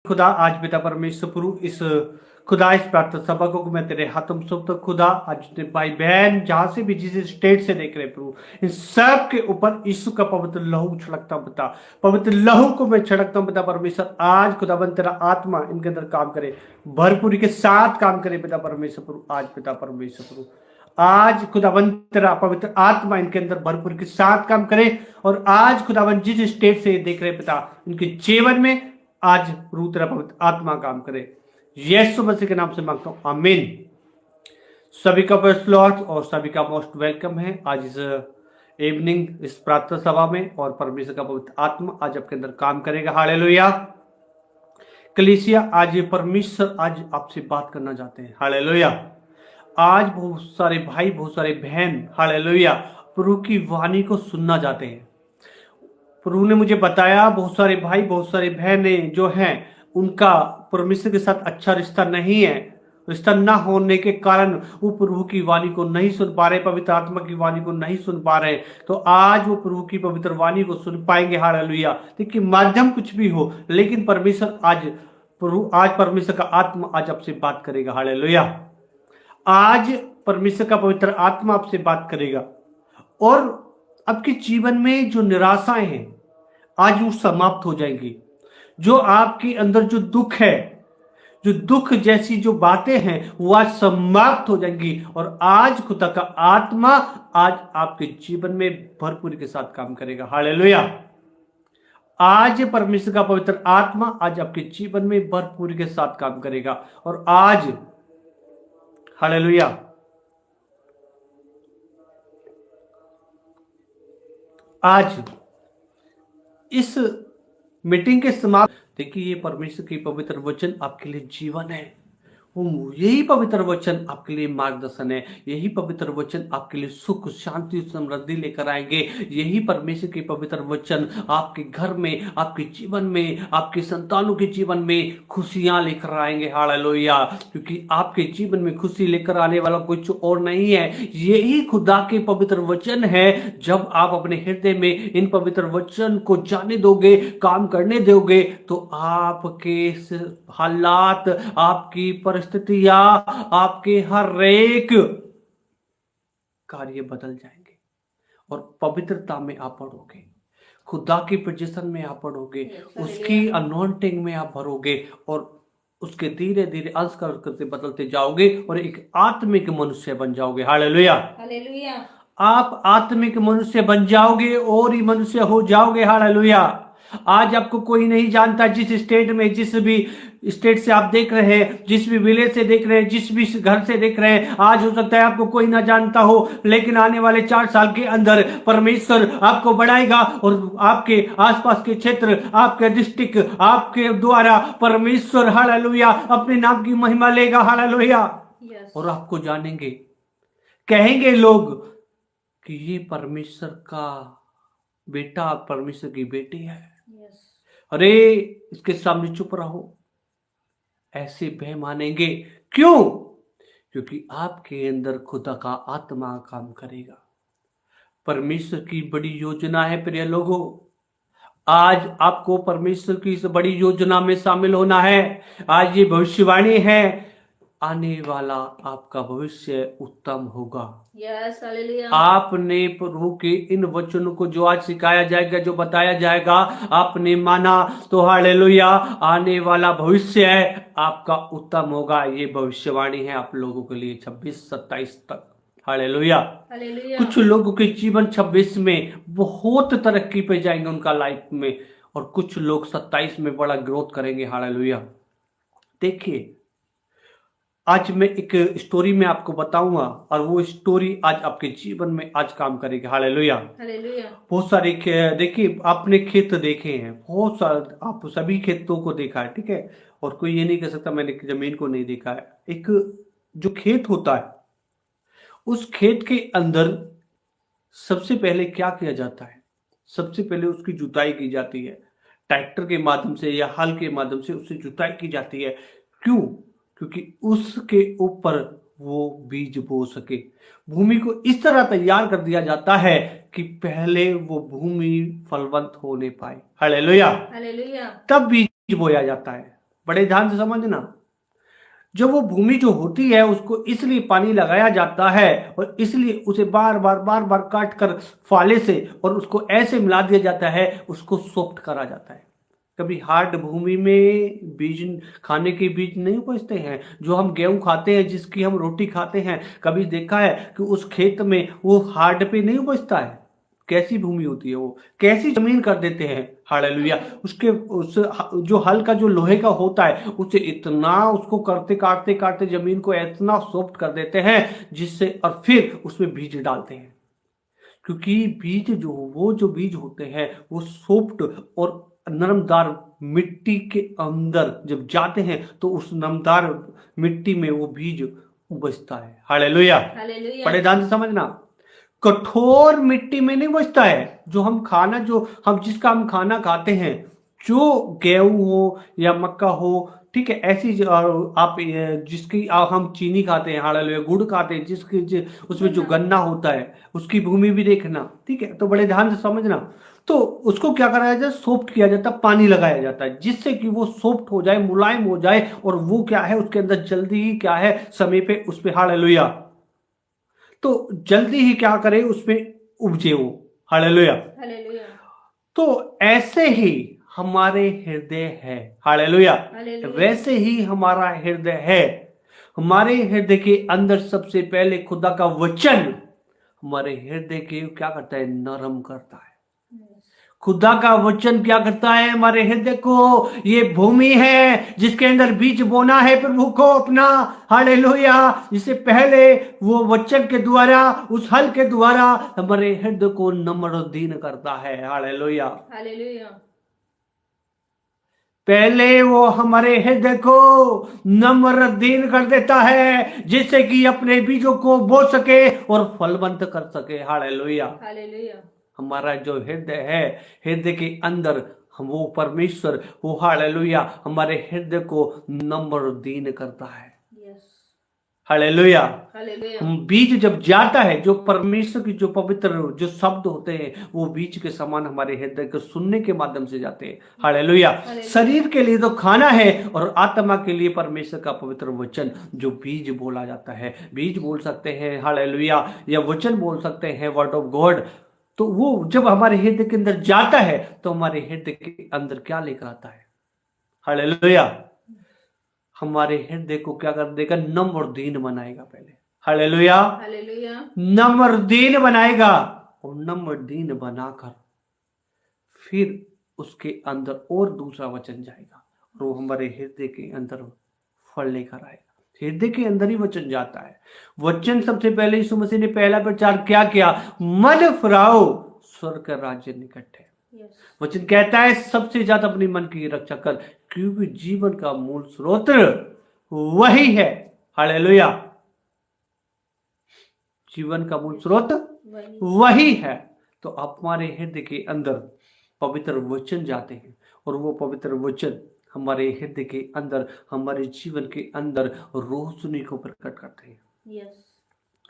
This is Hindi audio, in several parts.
खुदा आज पिता परमेश्वर प्रभु इस खुदा इस प्रार्थना सभा को मैं तेरे हाथों में सौंपता हूं। खुदा आज जितने भाई बहन जहां से भी जिस स्टेट से देख रहे प्रभु, इन सब के ऊपर यीशु का पवित्र लहू छिड़कता हूं पिता। पवित्र लहू को मैं छिड़कता हूं पिता परमेश्वर। आज खुदाबंद तेरा आत्मा इनके अंदर काम करे, भरपूरी के साथ काम करे पिता परमेश्वर प्रभु। आज पिता परमेश्वर प्रभु, आज खुदाबंद तेरा पवित्र आत्मा इनके अंदर भरपूर के साथ काम करे। और आज खुदाबंद जिस स्टेट से देख रहे पिता, इनके जीवन में आज प्रभु तेरा पवित्र आत्मा काम करे। यीशु मसीह के नाम से मांगता हूं, आमीन। सभी का प्रेज़ लॉर्ड और सभी का मोस्ट वेलकम है आज इस इवनिंग इस प्रार्थना सभा में। और परमेश्वर का पवित्र आत्मा आज आपके अंदर काम करेगा। हालेलुया। कलीसिया, आज परमेश्वर आज आपसे बात करना चाहते हैं। हालेलुया। आज बहुत सारे भाई, बहुत सारे बहन, हालेलुया, प्रभु की वाणी को सुनना चाहते हैं। प्रभु ने मुझे बताया बहुत सारे भाई, बहुत सारे बहनें जो हैं, उनका परमेश्वर के साथ अच्छा रिश्ता नहीं है। रिश्ता ना होने के कारण वो प्रभु की वाणी को नहीं सुन पा रहे, पवित्र आत्मा की वाणी को नहीं सुन पा रहे। तो आज वो प्रभु की पवित्र वाणी को सुन पाएंगे। हालेलुया। देखिए, माध्यम कुछ भी हो, लेकिन परमेश्वर आज परमेश्वर का आत्मा आज आपसे बात करेगा। हालेलुया। आज परमेश्वर का पवित्र आत्मा आपसे बात करेगा और आपके जीवन में जो निराशाएं हैं आज वो समाप्त हो जाएंगी। जो आपके अंदर जो दुख है, जो दुख जैसी जो बातें हैं, वो आज समाप्त हो जाएंगी। और आज खुदा का आत्मा आज आपके जीवन में भरपूरी के साथ काम करेगा। हालेलुया। आज परमेश्वर का पवित्र आत्मा आज आपके जीवन में भरपूरी के साथ काम करेगा। और आज हालेलुया, आज इस मीटिंग के समाप्त, देखिए, ये परमेश्वर की पवित्र वचन आपके लिए जीवन है। यही पवित्र वचन आपके लिए मार्गदर्शन है। यही पवित्र वचन आपके लिए सुख, शांति, समृद्धि लेकर आएंगे। यही परमेश्वर के पवित्र वचन आपके घर में, आपके जीवन में, आपके संतानों के जीवन में खुशियां लेकर आएंगे। हालेलुया। क्योंकि आपके जीवन में खुशी लेकर आने वाला कुछ और नहीं है, यही खुदा के पवित्र वचन है। जब आप अपने हृदय में इन पवित्र वचन को जाने दोगे, काम करने दोगे, तो आपके हालात, आपकी परिस्थितियां, आपके हर एक कार्य बदल जाएंगे और पवित्रता में आप बढ़ोगे, खुदा की पोजीशन में आप बढ़ोगे, उसकी अनॉइंटिंग में आप भरोगे और उसके धीरे धीरे अंश करते बदलते जाओगे और एक आत्मिक मनुष्य बन जाओगे। हालेलुया। हालेलुया। आप आत्मिक मनुष्य बन जाओगे और ही मनुष्य हो जाओगे। हालेलुया। आज आपको कोई नहीं जानता। जिस स्टेट में, जिस भी स्टेट से आप देख रहे हैं, जिस भी विलेज से देख रहे हैं, जिस भी घर से देख रहे हैं, आज हो सकता है आपको कोई ना जानता हो, लेकिन आने वाले 4 साल के अंदर परमेश्वर आपको बढ़ाएगा और आपके आसपास के क्षेत्र, आपके डिस्ट्रिक्ट, आपके द्वारा परमेश्वर, हालेलुया, अपने नाम की महिमा लेगा। हालेलुया। और आपको जानेंगे, कहेंगे लोग कि ये परमेश्वर का बेटा, परमेश्वर की बेटी है। अरे, इसके सामने चुप रहो, ऐसे भय मानेंगे। क्यों? क्योंकि आपके अंदर खुदा का आत्मा काम करेगा। परमेश्वर की बड़ी योजना है प्रिय लोगों। आज आपको परमेश्वर की इस बड़ी योजना में शामिल होना है। आज ये भविष्यवाणी है, आने वाला आपका भविष्य उत्तम होगा। Yes, hallelujah. आपने प्रभु के इन वचनों को जो आज सिखाया जाएगा, जो बताया जाएगा, आपने माना तो हालेलुया, आने वाला भविष्य है आपका उत्तम होगा। ये भविष्यवाणी है आप लोगों के लिए 26-27 तक। हालेलुया। कुछ लोगों के जीवन 26 में बहुत तरक्की पे जाएंगे उनका लाइफ में, और कुछ लोग 27 में बड़ा ग्रोथ करेंगे। हालेलुया। देखिए, आज मैं एक स्टोरी में आपको बताऊंगा और वो स्टोरी आज आपके जीवन में आज काम करेगी। हालेलुया। हालेलुया। बहुत सारे देखिए, आपने खेत देखे हैं, बहुत सारे, आप सभी खेतों को देखा है, ठीक है। और कोई ये नहीं कह सकता मैंने जमीन को नहीं देखा है। एक जो खेत होता है, उस खेत के अंदर सबसे पहले क्या किया जाता है? सबसे पहले उसकी जुताई की जाती है, ट्रैक्टर के माध्यम से या हल के माध्यम से उससे जुताई की जाती है। क्यों? क्योंकि उसके ऊपर वो बीज बो सके। भूमि को इस तरह तैयार कर दिया जाता है कि पहले वो भूमि फलवंत होने पाए। हालेलुया। हालेलुया। तब बीज बोया जाता है। बड़े ध्यान से समझना, जो वो भूमि जो होती है उसको इसलिए पानी लगाया जाता है और इसलिए उसे बार बार काट कर फाले से और उसको ऐसे मिला दिया जाता है, उसको सॉफ्ट करा जाता है। कभी हार्ड भूमि में बीज, खाने के बीज नहीं उपजते हैं, जो हम गेहूं खाते हैं, जिसकी हम रोटी खाते हैं, कभी देखा है कि उस खेत में वो हार्ड पे नहीं उपजता है? कैसी भूमि होती है वो, कैसी जमीन कर देते हैं। हालेलुया। उसके उस जो हल का जो लोहे का होता है उसे इतना उसको करते काटते काटते जमीन को इतना सॉफ्ट कर देते हैं जिससे, और फिर उसमें बीज डालते हैं। क्योंकि बीज जो वो जो बीज होते हैं वो सॉफ्ट और नरमदार मिट्टी के अंदर जब जाते हैं तो उस नरमदार मिट्टी में वो बीज उपजता है। हालेलुया। बड़े ध्यान से समझना, कठोर मिट्टी में नहीं उपजता है। जो हम खाना, जो हम जिसका हम खाना खाते हैं, जो गेहूं हो या मक्का हो, ठीक है, ऐसी आप जिसकी हम चीनी खाते हैं, हालेलुया, गुड़ खाते हैं, जिसकी उसमें जो गन्ना होता है उसकी भूमि भी देखना, ठीक है। तो बड़े ध्यान से समझना, तो उसको क्या कराया जाए, सॉफ्ट किया जाता है, पानी लगाया जाता है जिससे कि वो सॉफ्ट हो जाए, मुलायम हो जाए, और वो क्या है उसके अंदर जल्दी ही क्या है समय पे उस पे, हालेलुया, तो जल्दी ही क्या करे उसमें उपजे वो। हालेलुया। तो ऐसे ही हमारे हृदय है। हालेलुया। वैसे ही हमारा हृदय है। हमारे हृदय के अंदर सबसे पहले खुदा का वचन हमारे हृदय के क्या करता है, नरम करता है। खुदा का वचन क्या करता है हमारे हृदय को, ये भूमि है जिसके अंदर बीज बोना है प्रभु को अपना। हालेलुया। इससे पहले वो वचन के द्वारा, उस हल के द्वारा हमारे हृदय को नम्र दीन करता है। हालेलुया। पहले वो हमारे हृदय को नम्र दीन कर देता है जिससे कि अपने बीजों को बो सके और फलवंत कर सके। हालेलुया। हमारा जो हृदय है, हृदय के अंदर हम वो परमेश्वर, वो हालेलुया, हमारे हृदय को नम्र दीन करता है। हालेलुया। हम बीज जब जाता है, जो परमेश्वर की जो पवित्र जो शब्द होते हैं वो बीज के समान हमारे हृदय को सुनने के माध्यम से जाते हैं। हालेलुया। शरीर के लिए तो खाना है और आत्मा के लिए परमेश्वर का पवित्र वचन जो बीज बोला जाता है। बीज बोल सकते हैं, हालेलुया, या वचन बोल सकते हैं, वर्ड ऑफ गॉड। तो वो जब हमारे हृदय के अंदर जाता है तो हमारे हृदय के अंदर क्या लेकर आता है, हालेलुया, हमारे हृदय को क्या कर देगा, नम्र और दीन बनाएगा पहले। हालेलुया। नम्र और दीन बनाएगा, और नम्र और दीन बनाकर फिर उसके अंदर और दूसरा वचन जाएगा और वो हमारे हृदय के अंदर फल लेकर आएगा। हृदय के अंदर ही वचन जाता है। वचन सबसे पहले यीशु मसीह ने पहला प्रचार क्या किया, मन फिराओ, स्वर्ग का राज्य निकट है। वचन कहता है सबसे ज्यादा अपनी मन की रक्षा कर, क्योंकि जीवन का मूल स्रोत वही है। हालेलुया। जीवन का मूल स्रोत वही है। तो आप हमारे हृदय के अंदर पवित्र वचन जाते हैं और वो पवित्र वचन हमारे हृदय के अंदर, हमारे जीवन के अंदर रोशनी को प्रकट करते हैं।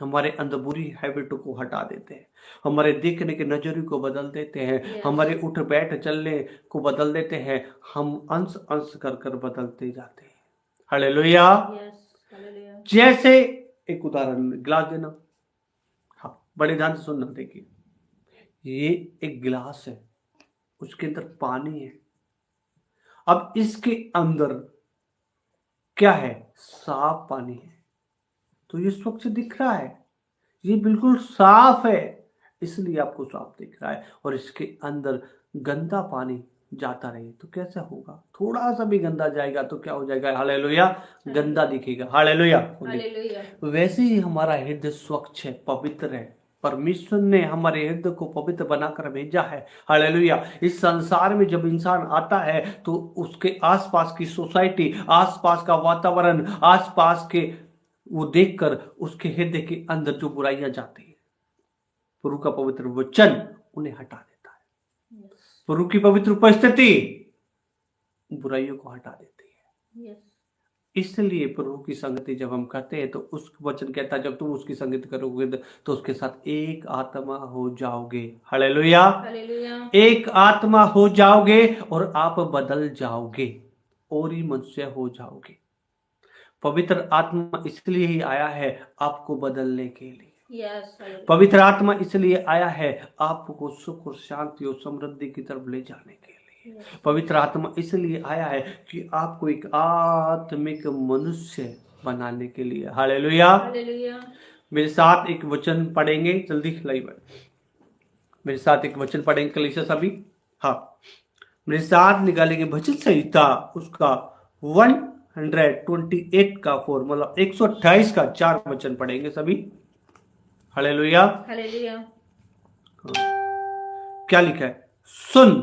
हमारे अंदर बुरी हैबिटों को हटा देते हैं, हमारे देखने के नजरिए को बदल देते हैं, हमारे उठ बैठ चलने को बदल देते हैं। हम अंश अंश कर कर बदलते जाते हैं। हालेलुया। जैसे एक उदाहरण, गिलास देना, हाँ बड़े ध्यान से सुनना। देखिए, ये एक गिलास है, उसके अंदर पानी है। अब इसके अंदर क्या है, साफ पानी है, तो ये स्वच्छ दिख रहा है, ये बिल्कुल साफ है, इसलिए आपको साफ दिख रहा है। और इसके अंदर गंदा पानी जाता रहे तो कैसा होगा, थोड़ा सा भी गंदा जाएगा तो क्या हो जाएगा, हालेलुया, गंदा दिखेगा। हालेलुया। वैसे ही हमारा हृदय स्वच्छ है, पवित्र है। परमेश्वर ने हमारे हृदय को पवित्र बनाकर भेजा है। हालेलुया। इस संसार में जब इंसान आता है तो उसके आसपास की सोसाइटी, आसपास का वातावरण, आसपास के वो देखकर उसके हृदय के अंदर जो बुराइयां जाती है, प्रभु का पवित्र वचन उन्हें हटा देता है। प्रभु की पवित्र उपस्थिति बुराइयों को हटा देती है। इसलिए प्रभु की संगति जब हम करते हैं तो उस वचन कहता है जब तुम उसकी संगति करोगे तो उसके साथ एक आत्मा हो जाओगे। हालेलुया। एक आत्मा हो जाओगे और आप बदल जाओगे। और ही मनुष्य हो जाओगे। पवित्र आत्मा इसलिए ही आया है आपको बदलने के लिए। पवित्र आत्मा इसलिए आया है आपको सुख और शांति और समृद्धि की तरफ ले जाने के लिए। पवित्र आत्मा इसलिए आया है कि आपको एक आत्मिक मनुष्य बनाने के लिए। हालेलुया। मेरे साथ एक वचन पढ़ेंगे, जल्दी लाइव मेरे साथ एक वचन पढ़ेंगे कलीसिया सभी। हाँ, मेरे साथ निकालेंगे भजन संहिता उसका 128 का 4, मतलब 128 का 4 वचन पढ़ेंगे सभी। हालेलुया। हालेलुया। क्या लिखा है? सुन,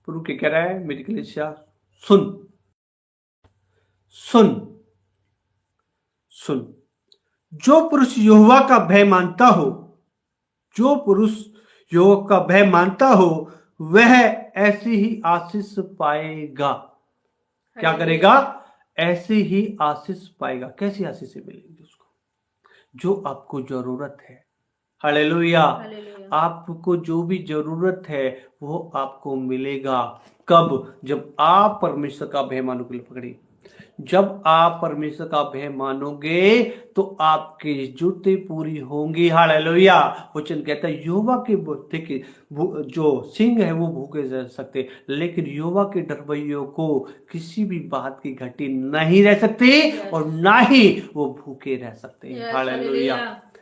प्रभु के कह रहा है मेरी कलीसिया, सुन सुन सुन। जो पुरुष यहोवा का भय मानता हो, जो पुरुष यहोवा का भय मानता हो, वह ऐसी ही आशीष पाएगा। क्या करेगा? ऐसी ही आशीष पाएगा। कैसी आशीष मिलेगी उसको? जो आपको जरूरत है। हालेलुया। आपको जो भी जरूरत है वो आपको मिलेगा। कब? जब आप परमेश्वर का भय मानोगे। पकड़िए, जब आप परमेश्वर का भय मानोगे तो आपकी जरूरतें पूरी होंगी। हालेलुया। वचन कहता है यहोवा के देखिए जो सिंह है वो भूखे रह सकते, लेकिन यहोवा के डरवैयों को किसी भी बात की घटी नहीं रह सकती और ना ही वो भूखे रह सकते। हालेलुया।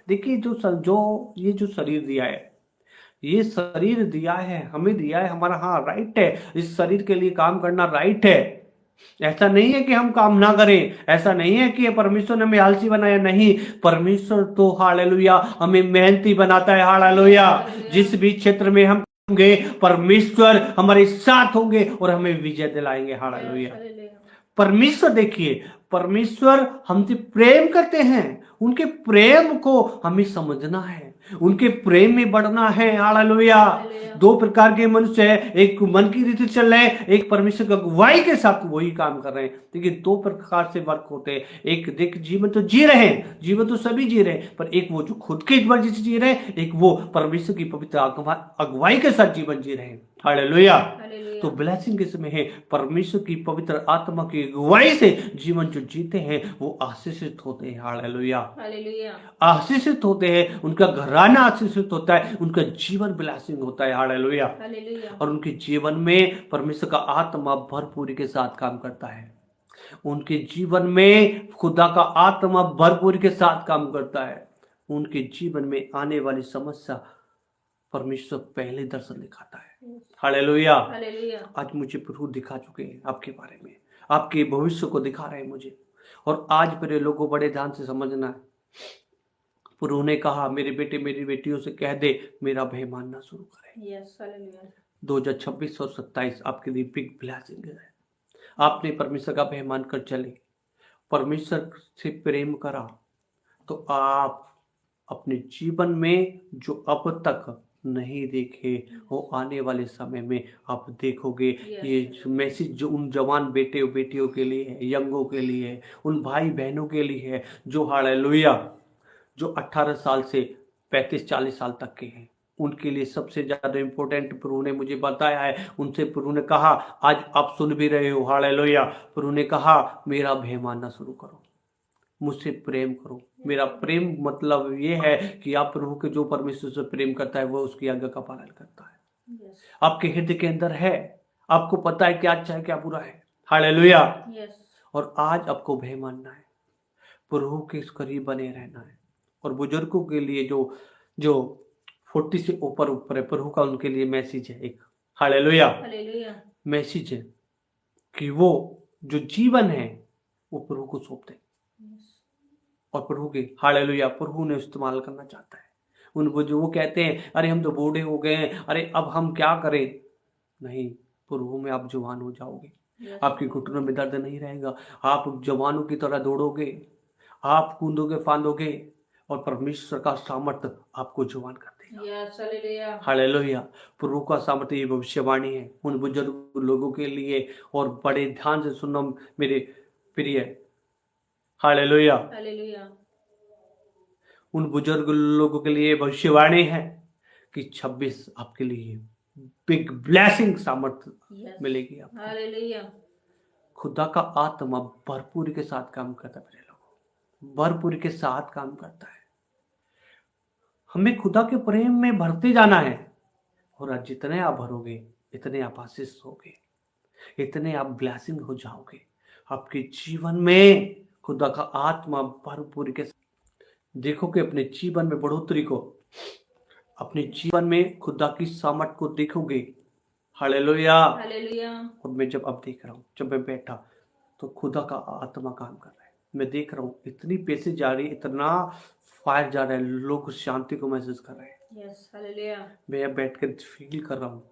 देखिए जो शरीर दिया है, ये शरीर दिया है, हमें दिया है, हमारा हाँ राइट है, इस शरीर के लिए काम करना राइट है। ऐसा नहीं है कि हम काम ना करें, ऐसा नहीं है कि परमेश्वर ने हमें आलसी बनाया, नहीं। परमेश्वर तो हालेलुया हमें मेहनती बनाता है। हालेलुया। जिस भी क्षेत्र में हम होंगे परमेश्वर हमारे साथ होंगे और हमें विजय दिलाएंगे। हालेलुया। परमेश्वर देखिए, परमेश्वर हमसे प्रेम करते हैं, उनके प्रेम को हमें समझना है, उनके प्रेम में बढ़ना है। हालेलुया। दो प्रकार के मनुष्य है, एक मन की रीति चल रहे हैं, एक परमेश्वर की अगुवाई के साथ वही काम कर रहे हैं। देखिए दो प्रकार से वर्क होते हैं। एक देख जीवन तो जी रहे हैं, जीवन तो सभी जी रहे हैं, पर एक वो जो खुद की मर्जी से जी रहे हैं, एक वो परमेश्वर की पवित्र अगुवाई के साथ जीवन जी रहे हैं। हालेलुया। तो ब्लेसिंग किसमें है? परमेश्वर की पवित्र आत्मा की अगुवाई से जीवन जो जीते हैं वो आशीषित होते हैं। हालेलुया। आशीषित होते हैं, उनका घराना आशीषित होता है, उनका जीवन ब्लेसिंग होता है। हालेलुया। और उनके जीवन में परमेश्वर का आत्मा भरपूरी के साथ काम करता है। उनके जीवन में खुदा का आत्मा भरपूरी के साथ काम करता है। उनके जीवन में आने वाली समस्या परमेश्वर पहले दर्शन दिखाता है। हालेलुया। आज मुझे प्रभु दिखा चुके हैं आपके बारे में, आपके भविष्य को दिखा रहे हैं मुझे। और आज मेरे लोगों बड़े ध्यान से समझना है। प्रभु ने कहा मेरे बेटे मेरी बेटियों से कह दे मेरा भय मानना शुरू करें। 2026 और 27 आपके लिए बिग ब्लेसिंग है। आपने परमेश्वर का भय मानकर चले, परमेश्वर से प्रेम करा, तो आप अपने जीवन में जो अब तक नहीं देखे वो आने वाले समय में आप देखोगे। ये मैसेज जो उन जवान बेटे और बेटियों के लिए है, यंगों के लिए है, उन भाई बहनों के लिए है जो हालेलुया जो 18 साल से 35-40 साल तक के हैं, उनके लिए सबसे ज्यादा इंपॉर्टेंट प्रभु ने मुझे बताया है। उनसे प्रभु ने कहा, आज आप सुन भी रहे हो, हालेलुया। प्रभु ने कहा मेरा भय मानना शुरू करो, मुझसे प्रेम करो। मेरा प्रेम मतलब ये है कि आप प्रभु के जो परमेश्वर से प्रेम करता है वो उसकी आज्ञा का पालन करता है। आपके हृदय के अंदर है, आपको पता है क्या अच्छा है क्या बुरा है। हालेलुया। और आज आपको भय मानना है, प्रभु के करीब बने रहना है। और बुजुर्गों के लिए जो 40 से ऊपर है, प्रभु का उनके लिए मैसेज है एक। हालेलुया। मैसेज है कि वो जो जीवन है वो प्रभु को सौंप दे और प्रभु के हालेलुया प्रभु ने इस्तेमाल करना चाहता है। उनको जो वो कहते हैं अरे हम तो बूढ़े हो गए हैं, अरे अब हम क्या करें, नहीं, प्रभु में आप जवान हो जाओगे। आपके घुटनों में दर्द नहीं रहेगा, आप जवानों की तरह दौड़ोगे, आप कूदोगे फांदोगे और परमेश्वर का सामर्थ्य आपको जवान कर देगा। हालेलुया। प्रभु का सामर्थ्य ये भविष्यवाणी है उन बुजुर्ग लोगों के लिए। और बड़े ध्यान से सुनना मेरे प्रिय, हालेलुया। उन बुजुर्ग लोगों के लिए भविष्यवाणी है कि 26 आपके लिए बिग ब्लेसिंग सामर्थ्य मिलेगी आपको। खुदा का आत्मा भरपूरी के साथ काम करता है मेरे लोगों, भरपूरी के साथ काम करता है। हमें खुदा के प्रेम में भरते जाना है, और आज जितने आप भरोगे इतने आप आशीष होगे, इतने आप ब्लेसिंग हो जाओगे। आपके जीवन में खुदा का आत्मा भरपूरी के देखोगे, अपने जीवन में बढ़ोतरी को, अपने जीवन में खुदा की सामर्थ को देखोगे। Hallelujah, hallelujah. और मैं जब अब देख रहा हूँ, जब मैं बैठा तो खुदा का आत्मा काम कर रहा है। मैं देख रहा हूँ इतनी पैसे जा रही है, इतना फायर जा रहा है, लोग शांति को महसूस कर रहे हैं। Yes, hallelujah. मैं यहाँ बैठ कर फील कर रहा हूँ,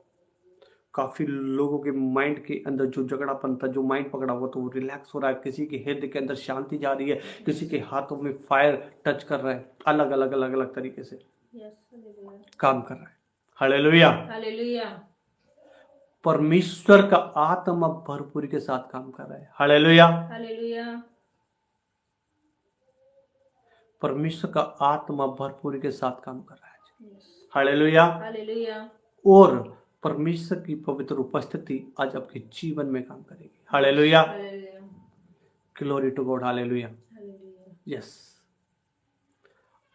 काफी लोगों के माइंड के अंदर जो झगड़ापन था, जो माइंड पकड़ा हुआ, तो वो रिलैक्स हो रहा है। किसी के हृदय के अंदर शांति जा रही है, किसी के हाथों में फायर टच कर रहा है, अलग अलग अलग अलग तरीके से यस, हालेलुया। काम कर रहा है। Hallelujah, hallelujah. परमेश्वर का आत्मा भरपूरी के साथ काम कर रहा है। Hallelujah, hallelujah. परमेश्वर का आत्मा भरपूरी के साथ काम कर रहा है। Yes, hallelujah, hallelujah. और परमेश्वर की पवित्र उपस्थिति आज आपके जीवन में काम करेगी। Hallelujah, hallelujah. Glory to God. Hallelujah, hallelujah. Yes,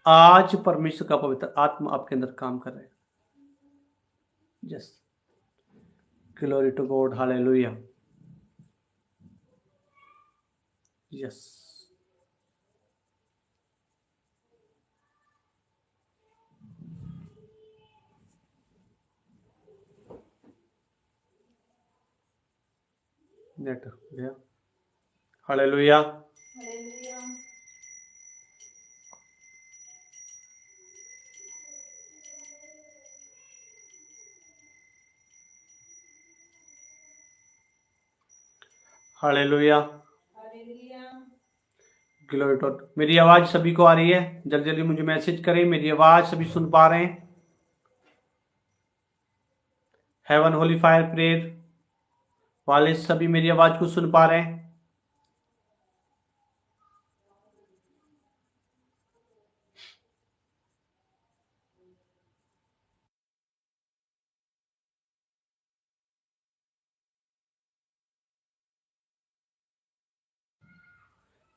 आज परमेश्वर का पवित्र आत्मा आपके अंदर काम कर रहा है। Yes, glory to God. Hallelujah, yes, net गया। Hallelujah, hallelujah. Hallelujah, hallelujah. Glory to. मेरी आवाज सभी को आ रही है? जल्दी जल्दी मुझे मैसेज करें, मेरी आवाज सभी सुन पा रहे हैं? हेवन होली फायर प्रेयर वाले सभी मेरी आवाज को सुन पा रहे हैं?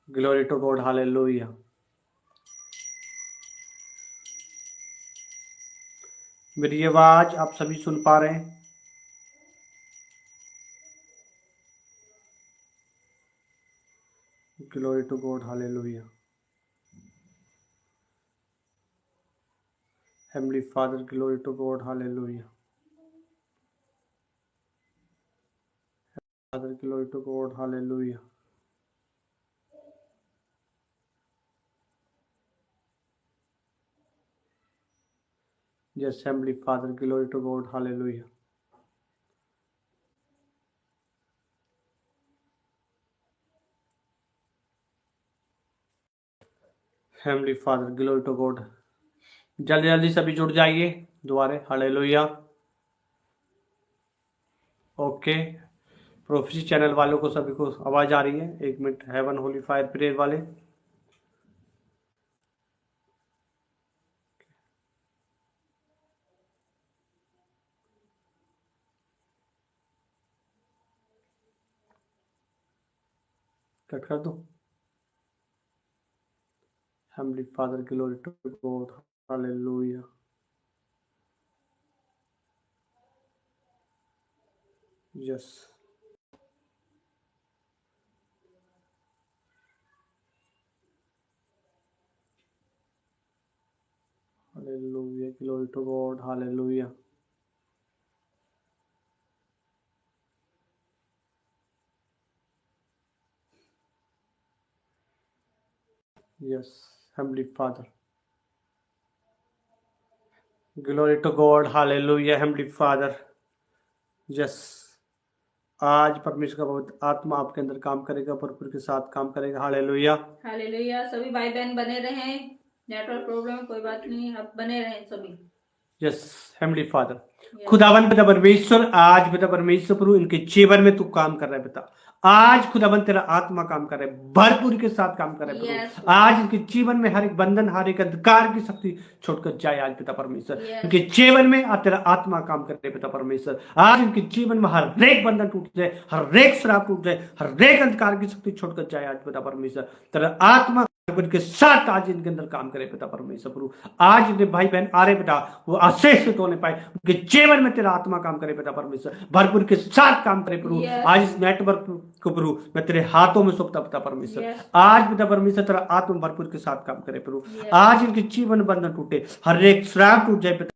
Glory to God. हालेलुया, मेरी आवाज आप सभी सुन पा रहे हैं? Glory to God. Hallelujah, heavenly father, glory to God. Hallelujah, father, glory to God. Hallelujah, yes, heavenly father, glory to God. Hallelujah, heavenly father, glory to God. जल्दी जल्दी सभी जुड़ जाइए दोबारा। हालेलुया, ओके, प्रोफेसी चैनल वालों को सभी को आवाज आ रही है? एक minute, heaven holy fire prayer वाले। कट कर दो। Heavenly father, glory to God. Hallelujah, yes, hallelujah, glory to God. Hallelujah, yes, heavenly father, glory to God. Hallelujah, heavenly father, yes, आज परमेश्वर का पवित्र आत्मा आपके अंदर काम करेगा, भरपूर के साथ काम करेगा। Hallelujah, hallelujah. सभी भाई बहन बने रहें। नेटवर्क प्रॉब्लम कोई बात नहीं, आप बने रहें सभी। यस, हेवनली फादर, खुदावन पिता परमेश्वर, आज पिता परमेश्वर प्रभु इनके जीवन में तू काम कर रहा है पिता। आज खुदावन तेरा आत्मा काम कर रहा है, भरपूरी के साथ काम कर रहा है Yes. प्रभु। आज इनके जीवन में हर एक बंधन, हर एक अंधकार की शक्ति छोड़कर जाए आज पिता परमेश्वर। Yes. इनके जीवन में आज तेरा आत्मा काम करे पिता परमेश्वर। आज इनके जीवन में हर एक बंधन टूट जाए, हर एक श्राप टूट जाए, हर एक अंधकार की शक्ति छोड़कर जाए आज पिता परमेश्वर। तेरा आत्मा के साथ आज इनके अंदर काम करे पिता परमेश्वर प्रभु। आज इनके भाई बहन आ रहे पिता, वो आशीषित होने पाए, उनके जीवन में तेरा आत्मा काम करे पिता परमेश्वर, भरपूर के साथ काम करे प्रभु। Yes. आज इस नेटवर्क को प्रभु मैं तेरे हाथों में सौंपता पिता परमेश्वर। Yes. आज पिता परमेश्वर तेरा आत्मा भरपूर के साथ काम करे प्रभु। Yes. आज इनके जीवन बंधन टूटे, हर एक श्राप टूट जाए पिता,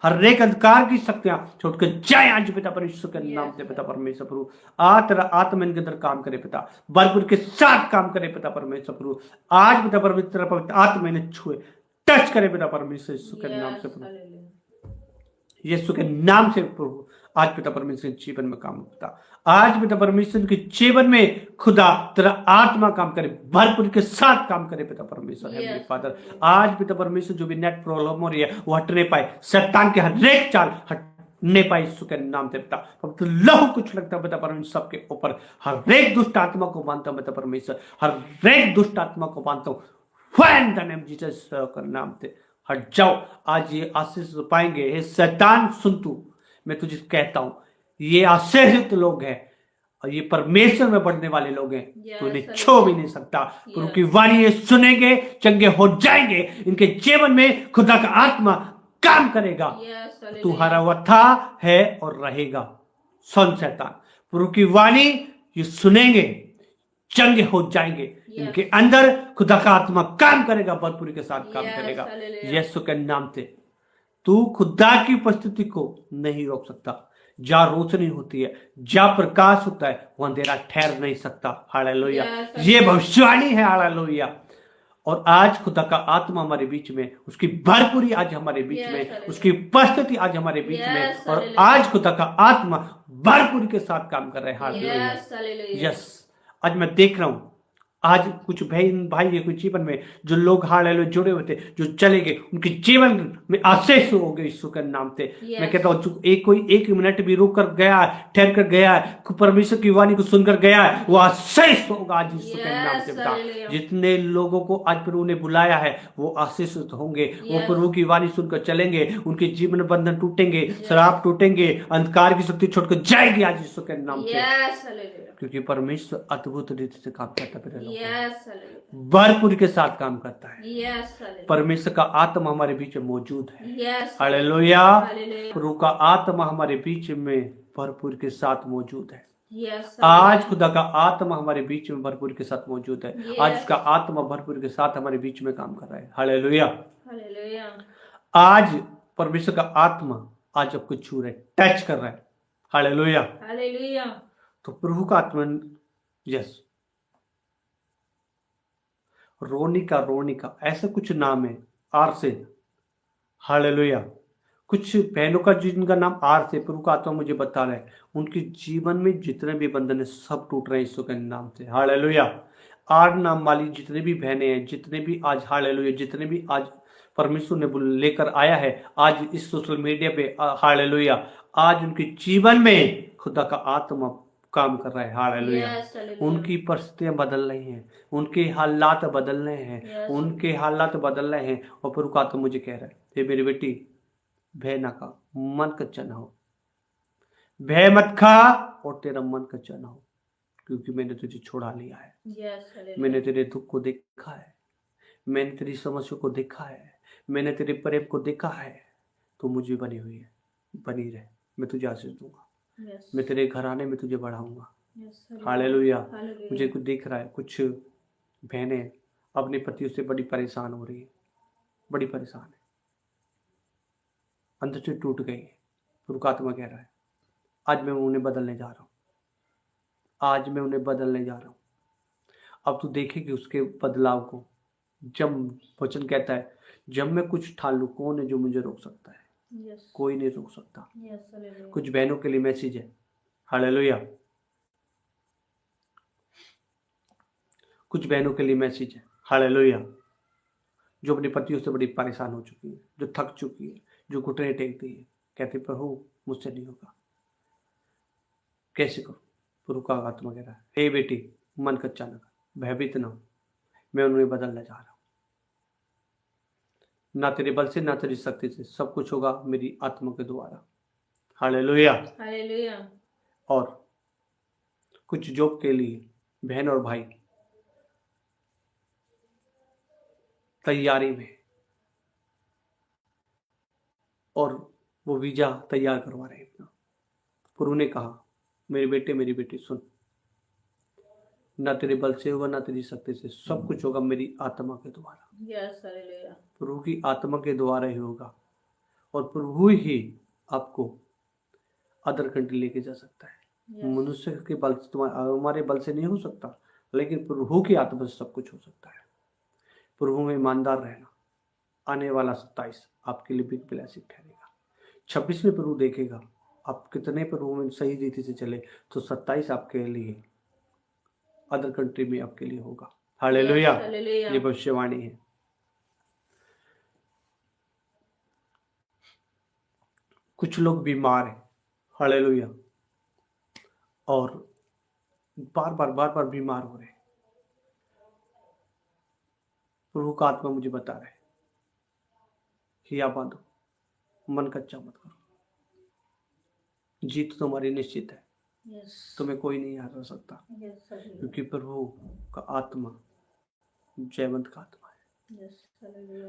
हर एक अंधकार की शक्तियां छोड़कर जाए आज पिता परमेश्वर के नाम से पिता परमेश्वर प्रभु। आज तेरा आत्मा इनके अंदर काम करे पिता, भरपूर के साथ काम करे पिता परमेश्वर प्रभु। आज पिता परमेश्वर तेरा पवित्र आत्मा इन्हें छुए, टच करे पिता परमेश्वर यीशु के नाम से प्रभु, यीशु के नाम से प्रभु। आज पिता परमेश्वर के जीवन में काम होता, आज पिता परमेश्वर के जीवन में खुदा तेरा आत्मा काम करे, भरपूर के साथ काम करे पिता परमेश्वर। हेavenly फादर, आज पिता परमेश्वर जो भी नेट प्रॉब्लम हो रही है वो हटने पाए, शैतान के हर एक चाल हटने पाए यीशु के नाम से पिता। पवित्र लहू कुछ लगता है पिता परमेश्वर सबके ऊपर, हर एक दुष्ट आत्मा को मानता हूं पिता परमेश्वर, हर एक दुष्ट आत्मा को मानता हूं इन द नेम जीसस के नाम से हट जाओ। आज ये आशीष पाएंगे। हे शैतान सुन, तू मैं तुझे कहता हूं ये आशीषित लोग हैं और ये परमेश्वर में बढ़ने वाले लोग हैं, तो इन्हें छो भी नहीं सकता। प्रभु की वाणी ये सुनेंगे, चंगे हो जाएंगे, इनके जीवन में खुदा का आत्मा काम करेगा। तू हरा हुआ था, है और रहेगा। सुन शैतान, प्रभु की वाणी ये सुनेंगे, चंगे हो जाएंगे, इनके अंदर खुदा का आत्मा काम करेगा, भरपूरी के साथ काम करेगा यीशु के नाम से। तू खुदा की उपस्थिति को नहीं रोक सकता। जहां रोशनी होती है, जहां प्रकाश होता है, वहां अंधेरा ठहर नहीं सकता। हालेलुया, ये भविष्यवाणी है। हालेलुया। और आज खुदा का आत्मा हमारे बीच में, उसकी भरपूरी आज हमारे बीच में, उसकी उपस्थिति आज हमारे बीच में, और आज खुदा का आत्मा भरपूरी के साथ काम कर रहे हैं। हालेलुया। यस, आज मैं देख रहा हूं, आज कुछ भाई के कुछ जीवन में जो लोग हालेलुया जुड़े हुए थे, जो चले गए, उनके जीवन में आशीष हो गए यीशु के नाम से। मैं कहता हूं कोई एक मिनट भी रुक कर गया है, ठहर कर गया है, परमेश्वर की वाणी को सुनकर गया है, वो आशीष होगा आज यीशु के नाम से बता। जितने लोगों को आज प्रभु ने बुलाया है वो आशीषित होंगे, वो प्रभु की वाणी सुनकर चलेंगे, उनके जीवन बंधन टूटेंगे, शराब टूटेंगे, अंधकार की शक्ति छोड़कर जाएगी आज यीशु के नाम से, क्योंकि परमेश्वर अद्भुत रीति से काम करता है, भरपूरी के साथ काम करता है। परमेश्वर का आत्मा हमारे बीच में मौजूद है। हालेलुया। प्रभु का आत्मा हमारे बीच में भरपूर के साथ मौजूद है। आज खुदा का आत्मा हमारे बीच में भरपूर के साथ मौजूद है। आज उसका आत्मा भरपूर के साथ हमारे बीच में काम कर रहा है। हालेलुया। आज परमेश्वर का आत्मा आज आपको छू रहा है, टच कर रहा है। हालेलुया। तो प्रभु का आत्मा, यस, रोनिका ऐसा कुछ नाम है, आर से। हालेलुया। कुछ बहनों का जिनका नाम आर से प्रभु का आत्मा मुझे बता रहा है, उनके जीवन में जितने भी बंधन है सब टूट रहे हैं यीशु के नाम से। हालेलुया। आर नाम वाली जितने भी बहनें हैं, जितने भी आज हालेलुया, जितने भी आज परमेश्वर ने लेकर आया है आज इस सोशल मीडिया पे, हालेलुया, आज उनके जीवन में खुदा का आत्मा काम कर रहा है। हालेलुया। उनकी परिस्थितियां बदल रही हैं, उनके हालात बदल रहे हैं, उनके हालात बदल रहे हैं, और प्रभु का आत्मा मुझे कह रहा है, हे मेरी बेटी, भय ना खा, मन कच्चा ना हो, भय मत खा और तेरा मन कच्चा ना हो, क्योंकि मैंने तुझे छुड़ा लिया है। मैंने तेरे दुख को देखा है, मैंने तेरी समस्या को देखा है, मैंने तेरे प्रेम को देखा है। तो मुझे बनी हुई है, बनी रहे, मैं तुझे आशीष दूंगा। मैं तेरे घराने में तुझे बढ़ाऊंगा। हालेलुया। मुझे कुछ दिख रहा है, कुछ बहनें अपने पतियों से बड़ी परेशान हो रही है, बड़ी परेशान है, अंदर से टूट गई है। प्रभु का आत्मा कह रहा है, आज मैं उन्हें बदलने जा रहा हूँ, आज मैं उन्हें बदलने जा रहा हूँ। अब तू देखेगी उसके बदलाव को। जब वचन कहता है, जब मैं कुछ ठान लूं, कौन है जो मुझे रोक सकता है? कोई नहीं रोक सकता। कुछ बहनों के लिए मैसेज है। हालेलुया। कुछ बहनों के लिए मैसेज है। हालेलुया। जो अपने पतियों से बड़ी परेशान हो चुकी है, जो थक चुकी है, जो घुटने टेकती है, कहती प्रभु मुझसे नहीं होगा, कैसे करूं? प्रभु का आत्मा कह रहा है, हे बेटी मन कच्चा न कर, भयभीत न हो, मैं उन्हें बदलने जा रहा हूं। ना तेरे बल से ना तेरी शक्ति से, सब कुछ होगा मेरी आत्मा के द्वारा। हालेलुया। हालेलुया। और कुछ जॉब के लिए बहन और भाई तैयारी में, और वो वीजा तैयार करवा रहे हैं अपना। प्रभु ने कहा मेरे बेटे मेरी बेटी सुन, ना तेरे बल से होगा ना तेरी शक्ति से, सब कुछ होगा मेरी आत्मा के द्वारा। Yes hallelujah. प्रभु की आत्मा के द्वारा ही होगा, और प्रभु ही आपको अदर कंट्री लेके जा सकता है। मनुष्य के बल से, हमारे बल से नहीं हो सकता, लेकिन प्रभु की आत्मा से सब कुछ हो सकता है। प्रभु में ईमानदार रहना, आने वाला 27 आपके लिए बिग ब्लेसिंग ठहरेगा। 26 में प्रभु देखेगा आप कितने प्रभु में सही रीति से चले, तो 27 आपके लिए अदर कंट्री में आपके लिए होगा। हालेलुया। हालेलुया। ये भविष्यवाणी है। कुछ लोग बीमार हैं, हालेलुया, और बार बार बीमार हो रहे हैं। प्रभु का आत्मा मुझे बता रहा है, हिया बांधो, मन कच्चा मत करो, जीत तुम्हारी निश्चित है, तुम्हें कोई नहीं हरा सकता, क्योंकि प्रभु का आत्मा जयवंत का आत्मा है।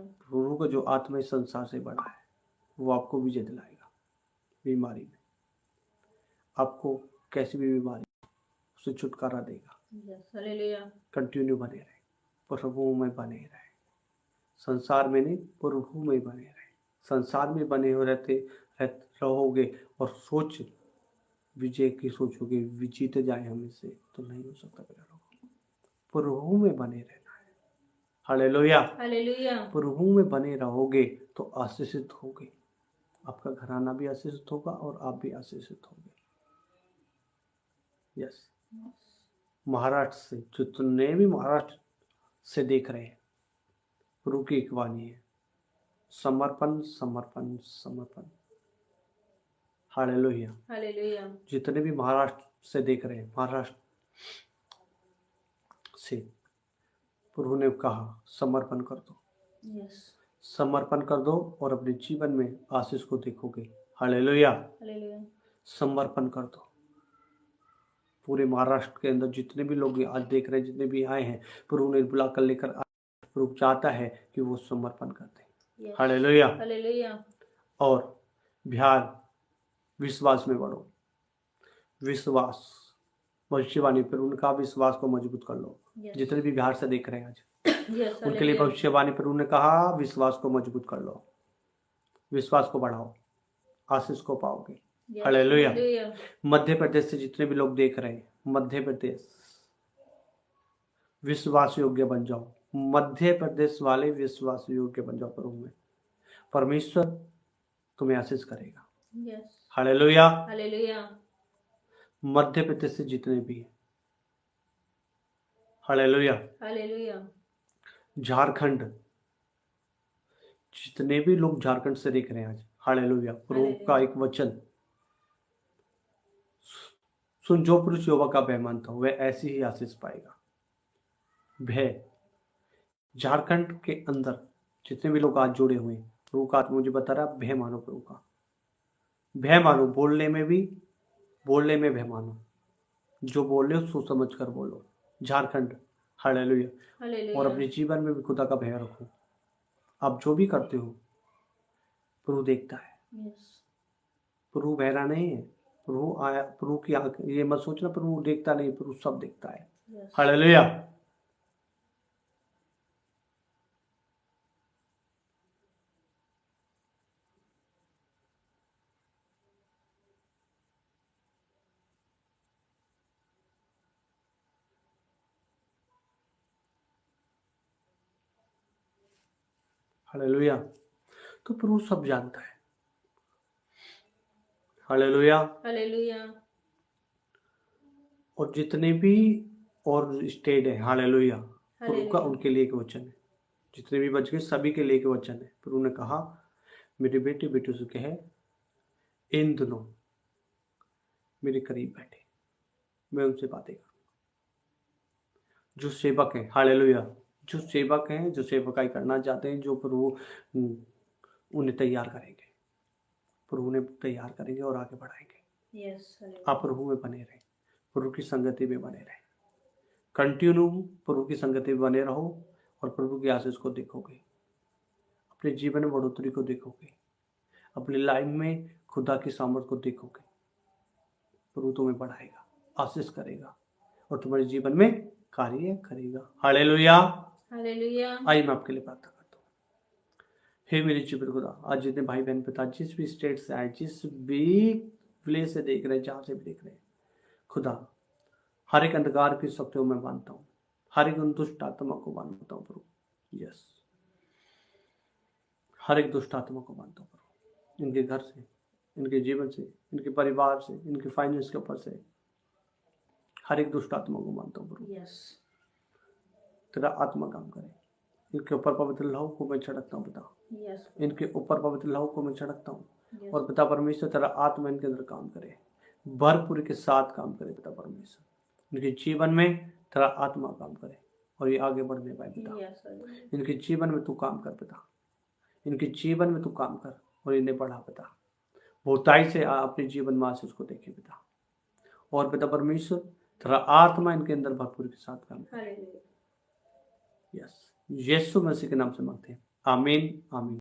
प्रभु का जो आत्मा इस संसार से बड़ा है, वो आपको विजय दिलाएगा। बीमारी में आपको कैसी भी बीमारी उससे छुटकारा देगा। कंटिन्यू बने रहे, प्रभु में बने रहे, संसार में नहीं, प्रभु में बने रहे। संसार में बने हो रहोगे और सोच विजय की सोचोगे, जीते जाए हम इससे, तो नहीं हो सकता। प्रभु में बने रहना है। हालेलुया। हालेलुया। प्रभु में बने रहोगे तो आशीषित होगे, आपका घराना भी आशीषित होगा और आप भी आशीषित होगे। यस। महाराष्ट्र से, जितने भी महाराष्ट्र से देख रहे हैं, प्रभु की एक वाणी है, समर्पण समर्पण समर्पण। हालेलुया। हालेलुया। जितने भी महाराष्ट्र से देख रहे हैं, महाराष्ट्र से प्रभु ने कहा समर्पण कर दो। यस। समर्पण कर दो और अपने जीवन में आशीष को देखोगे। हालेलुया। हालेलुया। समर्पण कर दो। पूरे महाराष्ट्र के अंदर जितने भी लोग आज देख रहे हैं, जितने भी आए हैं, प्रभु ने बुला कर लेकर, प्रभु चाहता है कि वो समर्पण करते हैं। हालेलुया। हालेलुया। और बिहार विश्वास में बढ़ो, विश्वास, भविष्यवाणी पर उनका विश्वास को मजबूत कर लो। जितने भी बिहार से देख रहे हैं आज, उनके लिए भविष्यवाणी पर उन्होंने कहा विश्वास को मजबूत कर लो, विश्वास को बढ़ाओ, आशीष को पाओगे। हालेलुया। मध्य प्रदेश से जितने भी लोग देख रहे हैं, मध्य प्रदेश विश्वास योग्य बन जाओ। मध्य प्रदेश वाले विश्वास योग्य बन जाओ। प्रभु में परमेश्वर तुम्हें आशीष करेगा। हालेलुया। हालेलुया। मध्य प्रदेश से जितने भी हैं, हालेलुया। हालेलुया। झारखंड, जितने भी लोग झारखंड से देख रहे हैं आज, हालेलुया, प्रभु का एक वचन सुन, जो पुरुष यहोवा का भय मानता हो वह ऐसी ही आशीष पाएगा। भय, झारखंड के अंदर जितने भी लोग आज जुड़े हुए हैं, प्रभु का आत्मा मुझे बता रहा है, भय मानो, प्रभु का भय मानो, बोलने में भय मानो, जो बोल रहे हो सोच समझ कर बोलो। झारखंड, हालेलुया। और अपने जीवन में भी खुदा का भय रखो। आप जो भी करते हो प्रभु देखता है। प्रभु बहरा नहीं है, प्रभु आया, प्रभु की आंख, ये मत सोचना प्रभु देखता नहीं, प्रभु सब देखता है। हालेलुया। हालेलुया। तो प्रभु सब जानता है। हालेलुया। हालेलुया। और जितने भी और स्टेट है, हालेलुया, प्रभु का उनके लिए एक वचन है। जितने भी बच गए सभी के लिए एक वचन है। प्रभु ने कहा मेरे बेटे बेटों से कहे इन दिनों मेरे करीब बैठे, मैं उनसे बातें करूँ। जो सेवक हैं, हालेलुया, जो सेवक हैं, जो सेवकाई करना चाहते हैं, जो प्रभु उन्हें तैयार करेंगे, प्रभु उन्हें तैयार करेंगे और आगे बढ़ाएंगे। यस आप प्रभु में बने रहें, प्रभु की संगति में बने रहें, कंटिन्यू प्रभु की संगति में बने रहो और प्रभु की आशीष को देखोगे, अपने जीवन में बढ़ोतरी को देखोगे, अपनी लाइफ में खुदा की सामर्थ को देखोगे। प्रभु तुम्हें बढ़ाएगा, आशीष करेगा और तुम्हारे जीवन में कार्य करेगा। हालेलुया। हालेलुया। आइए मैं आपके लिए प्रार्थना करता हूँ। हे मेरे जीवन खुदा, आज जितने भाई बहन पिता जिस भी स्टेट से आए, जिस भी विलेज से देख रहे हैं, जहाँ से भी देख रहे हैं, खुदा हर एक अंधकार की शक्तियों में मानता हूँ, हर एक दुष्ट आत्मा को मानता हूँ प्रभु। यस, हर एक दुष्ट आत्मा को मानता हूँ प्रभु, इनके घर से, इनके जीवन से, इनके परिवार से, इनके फाइनेंस के ऊपर से, हर एक दुष्ट आत्मा को मानता हूँ प्रभु। यस तेरा आत्मा काम करे, इनके ऊपर पवित्र लहू को मैं छिड़कता हूँ पिता, यस इनके ऊपर पवित्र लहू को मैं छिड़कता हूँ यस और पिता परमेश्वर तेरा आत्मा इनके अंदर काम करे, भरपूरी के साथ काम करे पिता परमेश्वर, इनके जीवन में तेरा आत्मा काम करे और ये आगे बढ़ने पाए पिता। यस इनके जीवन में तू काम कर पिता, इनके जीवन में तू काम कर और इन्हें बढ़ा पिता, बहुताई से अपने जीवन में आशीष को देखे पिता, और पिता परमेश्वर तेरा आत्मा इनके अंदर भरपूरी के साथ काम करे। हालेलुया। यस, यीशु मसीह के नाम से मांगते हैं, आमीन आमीन।